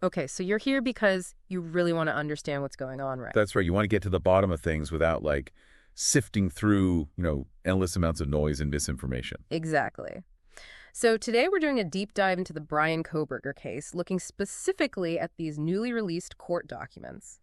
Okay, so you're here because you really want to understand what's going on, right? That's right. You want to get to the bottom of things without, like, sifting through, endless amounts of noise and misinformation. Exactly. So today we're doing a deep dive into the Bryan Kohberger case, looking specifically at these newly released court documents.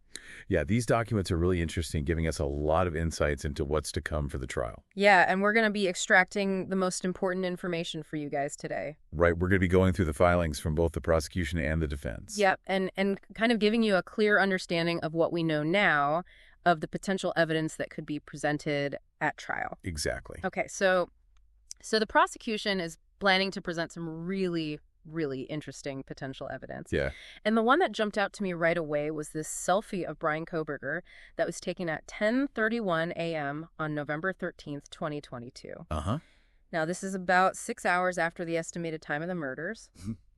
Yeah, these documents are really interesting, giving us a lot of insights into what's to come for the trial. Yeah, and we're going to be extracting the most important information for you guys today. Right, we're going to be going through the filings from both the prosecution and the defense. Yep, and kind of giving you a clear understanding of what we know now of the potential evidence that could be presented at trial. Exactly. Okay, so the prosecution is planning to present some really interesting potential evidence. Yeah. And the one that jumped out to me right away was this selfie of Bryan Kohberger that was taken at 10:31 a.m. on November 13th, 2022. Uh-huh. Now, this is about 6 hours after the estimated time of the murders.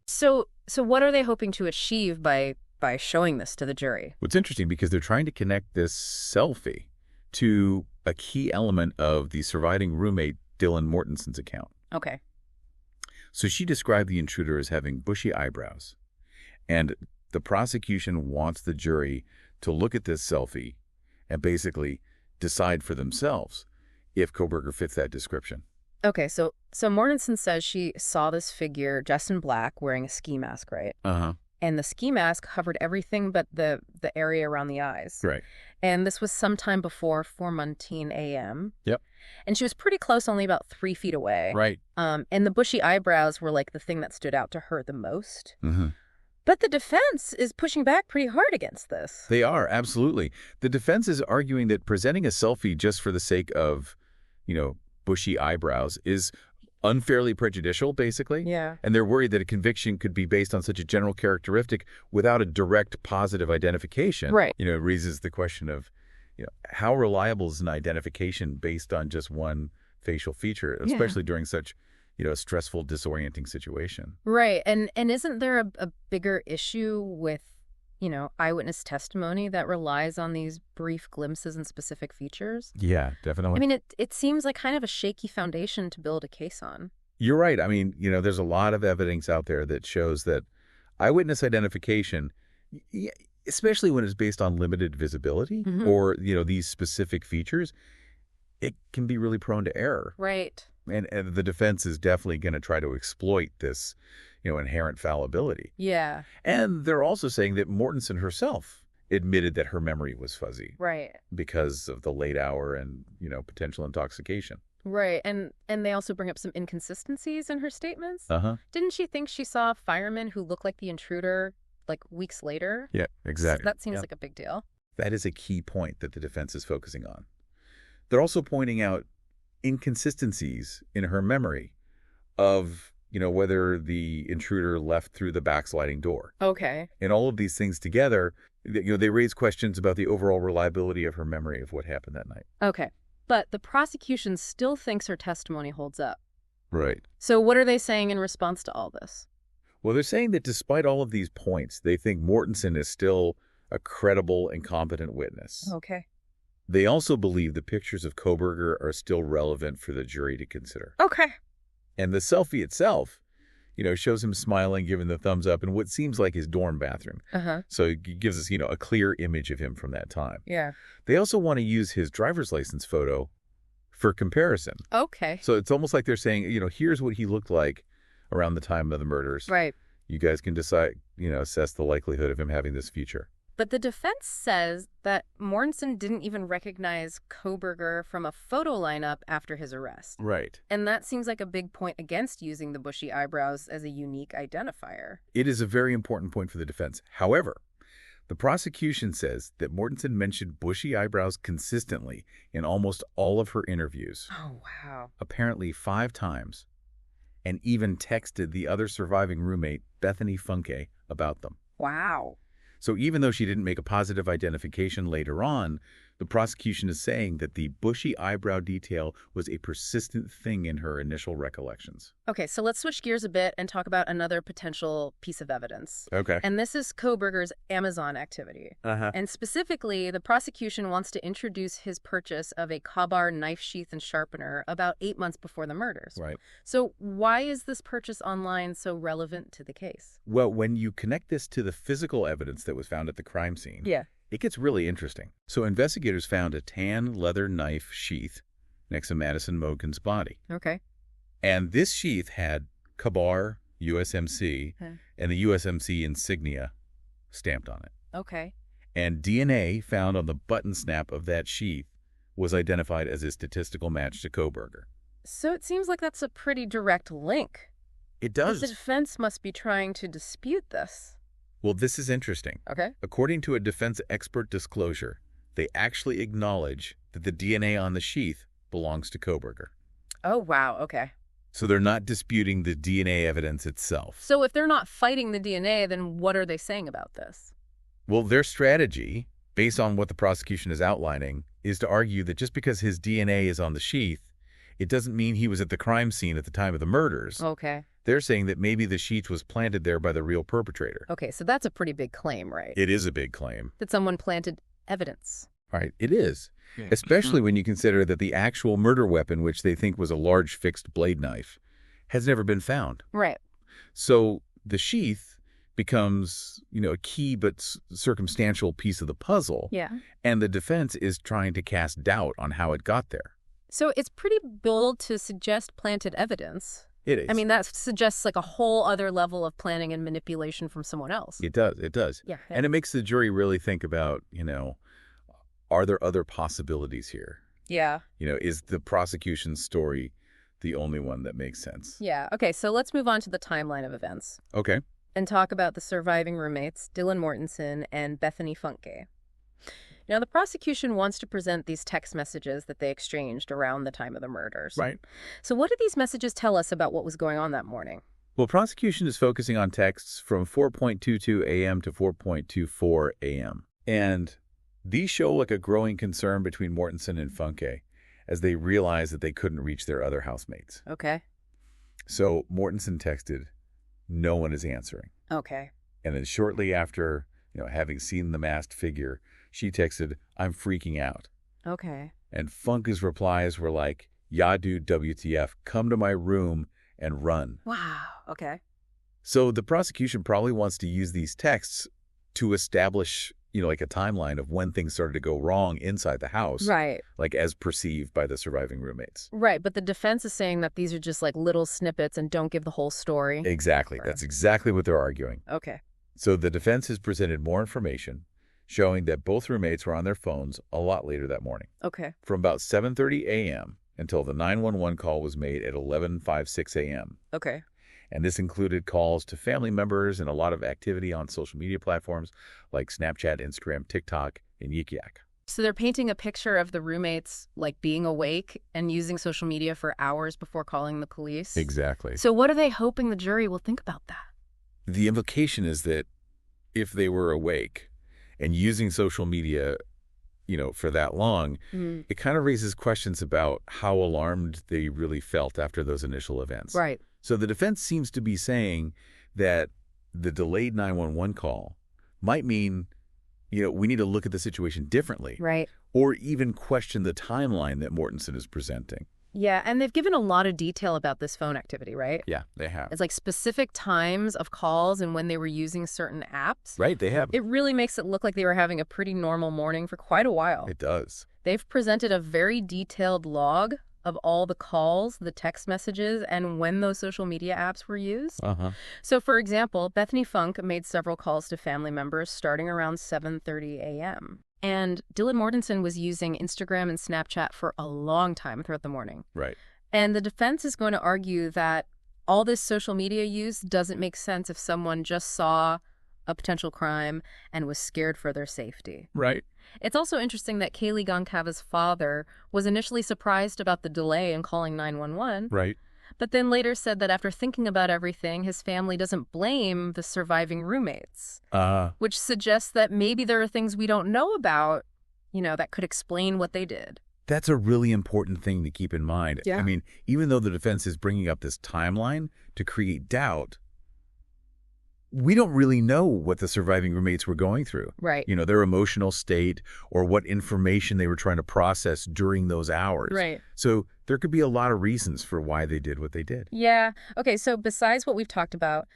So what are they hoping to achieve by showing this to the jury? What's interesting, because they're trying to connect this selfie to a key element of the surviving roommate, Dylan Mortensen's account. Okay. So she described the intruder as having bushy eyebrows. And the prosecution wants the jury to look at this selfie and basically decide for themselves if Kohberger fits that description. Okay, so Mortensen says she saw this figure dressed in black wearing a ski mask, right? Uh-huh. And the ski mask covered everything but the area around the eyes. Right. And this was sometime before 4:19 a.m. Yep. And she was pretty close, only about 3 feet away. Right. And the bushy eyebrows were like the thing that stood out to her the most. Mm-hmm. But the defense is pushing back pretty hard against this. They are, absolutely. The defense is arguing that presenting a selfie just for the sake of, bushy eyebrows is unfairly prejudicial, basically. Yeah. And they're worried that a conviction could be based on such a general characteristic without a direct positive identification. Right. It raises the question of, how reliable is an identification based on just one facial feature, especially during such, a stressful, disorienting situation. Right. And isn't there a bigger issue with, eyewitness testimony that relies on these brief glimpses and specific features? Yeah, definitely. I mean, it seems like kind of a shaky foundation to build a case on. You're right. I mean, there's a lot of evidence out there that shows that eyewitness identification, especially when it's based on limited visibility or, these specific features, it can be really prone to error. Right. And the defense is definitely going to try to exploit this, inherent fallibility. Yeah. And they're also saying that Mortensen herself admitted that her memory was fuzzy. Right. Because of the late hour and, potential intoxication. Right. And they also bring up some inconsistencies in her statements. Uh-huh. Didn't she think she saw a fireman who looked like the intruder like weeks later? Yeah, exactly. So that seems like a big deal. That is a key point that the defense is focusing on. They're also pointing out inconsistencies in her memory of, whether the intruder left through the backsliding door. Okay. And all of these things together, they raise questions about the overall reliability of her memory of what happened that night. Okay. But the prosecution still thinks her testimony holds up. Right. So what are they saying in response to all this? Well, they're saying that despite all of these points, they think Mortensen is still a credible and competent witness. Okay. They also believe the pictures of Kohberger are still relevant for the jury to consider. Okay. And the selfie itself, shows him smiling, giving the thumbs up in what seems like his dorm bathroom. Uh-huh. So it gives us, a clear image of him from that time. Yeah. They also want to use his driver's license photo for comparison. Okay. So it's almost like they're saying, here's what he looked like around the time of the murders. Right. You guys can decide, assess the likelihood of him having this feature. But the defense says that Mortensen didn't even recognize Kohberger from a photo lineup after his arrest. Right. And that seems like a big point against using the bushy eyebrows as a unique identifier. It is a very important point for the defense. However, the prosecution says that Mortensen mentioned bushy eyebrows consistently in almost all of her interviews. Oh, wow. Apparently 5 times, and even texted the other surviving roommate, Bethany Funke, about them. Wow. So even though she didn't make a positive identification later on, The prosecution is saying that the bushy eyebrow detail was a persistent thing in her initial recollections. Okay, so let's switch gears a bit and talk about another potential piece of evidence. Okay. And this is Kohberger's Amazon activity. And specifically, the prosecution wants to introduce his purchase of a Ka-Bar knife sheath and sharpener about 8 months before the murders. Right. So why is this purchase online so relevant to the case? Well, when you connect this to the physical evidence that was found at the crime scene, it gets really interesting. So investigators found a tan leather knife sheath next to Madison Mogen's body. Okay. And this sheath had Ka-Bar, USMC, and the USMC insignia stamped on it. Okay. And DNA found on the button snap of that sheath was identified as a statistical match to Kohberger. So it seems like that's a pretty direct link. It does. But the defense must be trying to dispute this. Well, this is interesting. Okay. According to a defense expert disclosure, they actually acknowledge that the DNA on the sheath belongs to Kohberger. Oh, wow. Okay. So they're not disputing the DNA evidence itself. So if they're not fighting the DNA, then what are they saying about this? Well, their strategy, based on what the prosecution is outlining, is to argue that just because his DNA is on the sheath, it doesn't mean he was at the crime scene at the time of the murders. Okay. They're saying that maybe the sheath was planted there by the real perpetrator. Okay, so that's a pretty big claim, right? It is a big claim. That someone planted evidence. Right, it is. Yeah. Especially when you consider that the actual murder weapon, which they think was a large fixed blade knife, has never been found. Right. So the sheath becomes, a key but circumstantial piece of the puzzle. Yeah. And the defense is trying to cast doubt on how it got there. So it's pretty bold to suggest planted evidence. It is. I mean, that suggests like a whole other level of planning and manipulation from someone else. It does. It does. Yeah. And it makes the jury really think about, are there other possibilities here? Yeah. Is the prosecution's story the only one that makes sense? Yeah. Okay, so let's move on to the timeline of events. Okay. And talk about the surviving roommates, Dylan Mortensen and Bethany Funke. Now, the prosecution wants to present these text messages that they exchanged around the time of the murders. Right. So what do these messages tell us about what was going on that morning? Well, prosecution is focusing on texts from 4:22 a.m. to 4:24 a.m. And these show like a growing concern between Mortensen and Funke as they realize that they couldn't reach their other housemates. Okay. So Mortensen texted, "No one is answering." Okay. And then shortly after, having seen the masked figure, she texted, "I'm freaking out." Okay. And Funke's replies were like, "Ya dude, WTF, come to my room and run." Wow. Okay. So the prosecution probably wants to use these texts to establish, like a timeline of when things started to go wrong inside the house. Right. Like as perceived by the surviving roommates. Right, but the defense is saying that these are just like little snippets and don't give the whole story. Exactly. That's exactly what they're arguing. Okay. So the defense has presented more information showing that both roommates were on their phones a lot later that morning. Okay. From about 7:30 a.m. until the 911 call was made at 11:56 a.m. Okay. And this included calls to family members and a lot of activity on social media platforms like Snapchat, Instagram, TikTok, and Yik Yak. So they're painting a picture of the roommates like being awake and using social media for hours before calling the police. Exactly. So what are they hoping the jury will think about that? The implication is that if they were awake and using social media, for that long, it kind of raises questions about how alarmed they really felt after those initial events. Right. So the defense seems to be saying that the delayed 911 call might mean, we need to look at the situation differently. Right. Or even question the timeline that Mortensen is presenting. Yeah, and they've given a lot of detail about this phone activity, right? Yeah, they have. It's like specific times of calls and when they were using certain apps. Right, they have. It really makes it look like they were having a pretty normal morning for quite a while. It does. They've presented a very detailed log of all the calls, the text messages, and when those social media apps were used. So, for example, Bethany Funk made several calls to family members starting around 7:30 a.m. And Dylan Mortensen was using Instagram and Snapchat for a long time throughout the morning. Right. And the defense is going to argue that all this social media use doesn't make sense if someone just saw a potential crime and was scared for their safety. Right. It's also interesting that Kaylee Goncalves' father was initially surprised about the delay in calling 911. Right. But then later said that after thinking about everything, his family doesn't blame the surviving roommates. Which suggests that maybe there are things we don't know about, that could explain what they did. That's a really important thing to keep in mind. Yeah. I mean, even though the defense is bringing up this timeline to create doubt, we don't really know what the surviving roommates were going through. Right. Their emotional state or what information they were trying to process during those hours. Right. So there could be a lot of reasons for why they did what they did. Yeah. Okay, so besides what we've talked about,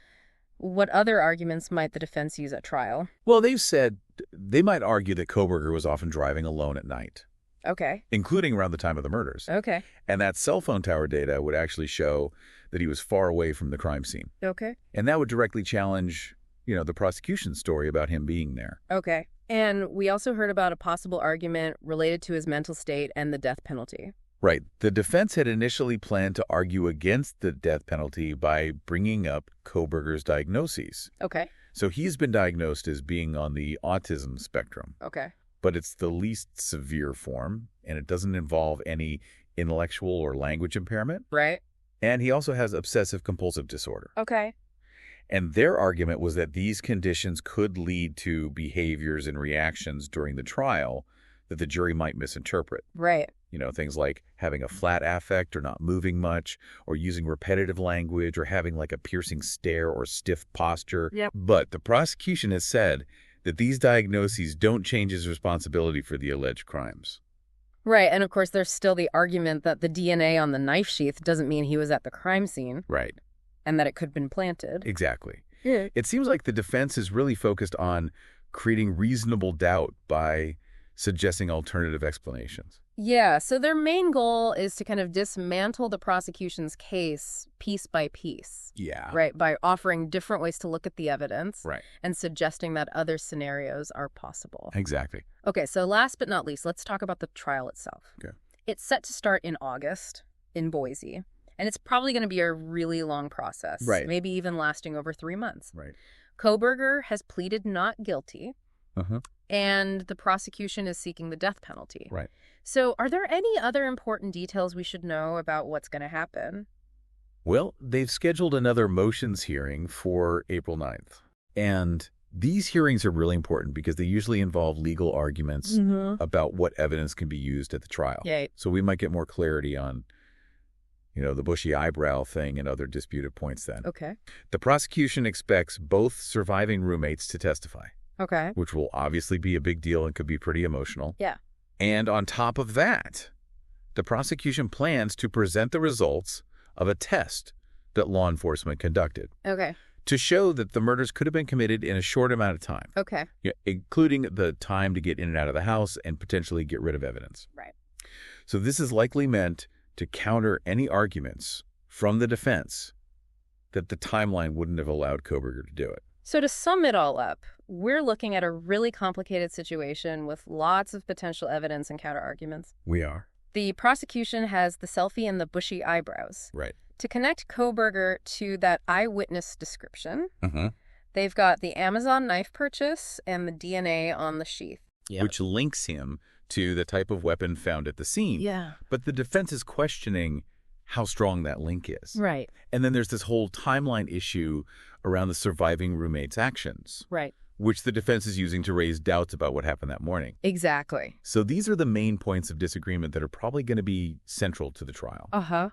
what other arguments might the defense use at trial? Well, they've said they might argue that Kohberger was often driving alone at night. Okay. Including around the time of the murders. Okay. And that cell phone tower data would actually show that he was far away from the crime scene. Okay. And that would directly challenge, the prosecution's story about him being there. Okay. And we also heard about a possible argument related to his mental state and the death penalty. Right. The defense had initially planned to argue against the death penalty by bringing up Kohberger's diagnoses. Okay. So he's been diagnosed as being on the autism spectrum. Okay. But it's the least severe form, and it doesn't involve any intellectual or language impairment. Right. And he also has obsessive-compulsive disorder. Okay. And their argument was that these conditions could lead to behaviors and reactions during the trial that the jury might misinterpret. Right. Things like having a flat affect or not moving much, or using repetitive language, or having like a piercing stare or stiff posture. Yep. But the prosecution has said that these diagnoses don't change his responsibility for the alleged crimes. Right, and of course there's still the argument that the DNA on the knife sheath doesn't mean he was at the crime scene. Right. And that it could have been planted. Exactly. Yeah. It seems like the defense is really focused on creating reasonable doubt by suggesting alternative explanations. Yeah, so their main goal is to kind of dismantle the prosecution's case piece by piece. Yeah. Right, by offering different ways to look at the evidence. Right. And suggesting that other scenarios are possible. Exactly. Okay, so last but not least, let's talk about the trial itself. Okay. It's set to start in August in Boise, and it's probably going to be a really long process. Right. Maybe even lasting over 3 months. Right. Kohberger has pleaded not guilty. Uh-huh. And the prosecution is seeking the death penalty. Right. So are there any other important details we should know about what's going to happen? Well, they've scheduled another motions hearing for April 9th. And these hearings are really important because they usually involve legal arguments about what evidence can be used at the trial. Yeah. So we might get more clarity on, the bushy eyebrow thing and other disputed points then. Okay. The prosecution expects both surviving roommates to testify. Okay. Which will obviously be a big deal and could be pretty emotional. Yeah. And on top of that, the prosecution plans to present the results of a test that law enforcement conducted. Okay. To show that the murders could have been committed in a short amount of time. Okay. Including the time to get in and out of the house and potentially get rid of evidence. Right. So this is likely meant to counter any arguments from the defense that the timeline wouldn't have allowed Kohberger to do it. So to sum it all up, we're looking at a really complicated situation with lots of potential evidence and counter-arguments. We are. The prosecution has the selfie and the bushy eyebrows. Right. To connect Kohberger to that eyewitness description, Uh-huh. they've got the Amazon knife purchase and the DNA on the sheath. Yep. Which links him to the type of weapon found at the scene. Yeah. But the defense is questioning how strong that link is. Right. And then there's this whole timeline issue around the surviving roommate's actions. Right. Which the defense is using to raise doubts about what happened that morning. Exactly. So these are the main points of disagreement that are probably going to be central to the trial. Uh-huh.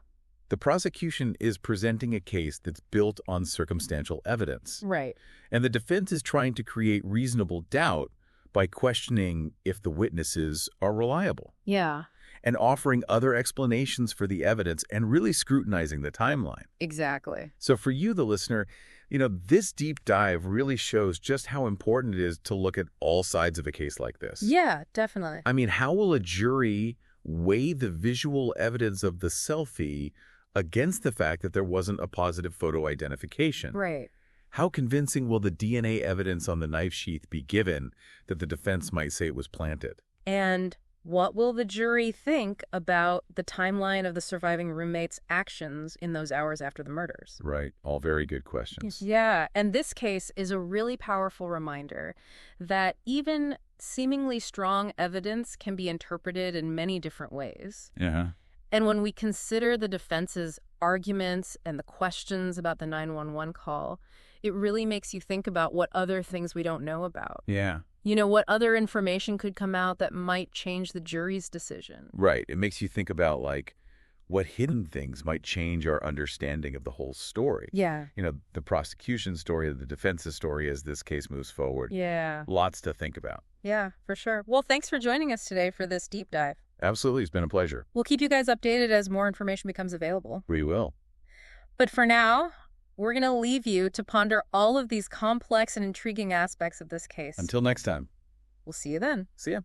The prosecution is presenting a case that's built on circumstantial evidence. Right. And the defense is trying to create reasonable doubt by questioning if the witnesses are reliable. Yeah. And offering other explanations for the evidence and really scrutinizing the timeline. Exactly. So for you, the listener, this deep dive really shows just how important it is to look at all sides of a case like this. Yeah, definitely. I mean, how will a jury weigh the visual evidence of the selfie against the fact that there wasn't a positive photo identification? Right. How convincing will the DNA evidence on the knife sheath be given that the defense might say it was planted? And what will the jury think about the timeline of the surviving roommate's actions in those hours after the murders? Right. All very good questions. Yeah. And this case is a really powerful reminder that even seemingly strong evidence can be interpreted in many different ways. Yeah. And when we consider the defense's arguments and the questions about the 911 call, it really makes you think about what other things we don't know about. Yeah. What other information could come out that might change the jury's decision? Right. It makes you think about, like, what hidden things might change our understanding of the whole story. Yeah. The prosecution story, the defense's story as this case moves forward. Yeah. Lots to think about. Yeah, for sure. Well, thanks for joining us today for this deep dive. Absolutely. It's been a pleasure. We'll keep you guys updated as more information becomes available. We will. But for now, we're going to leave you to ponder all of these complex and intriguing aspects of this case. Until next time. We'll see you then. See ya.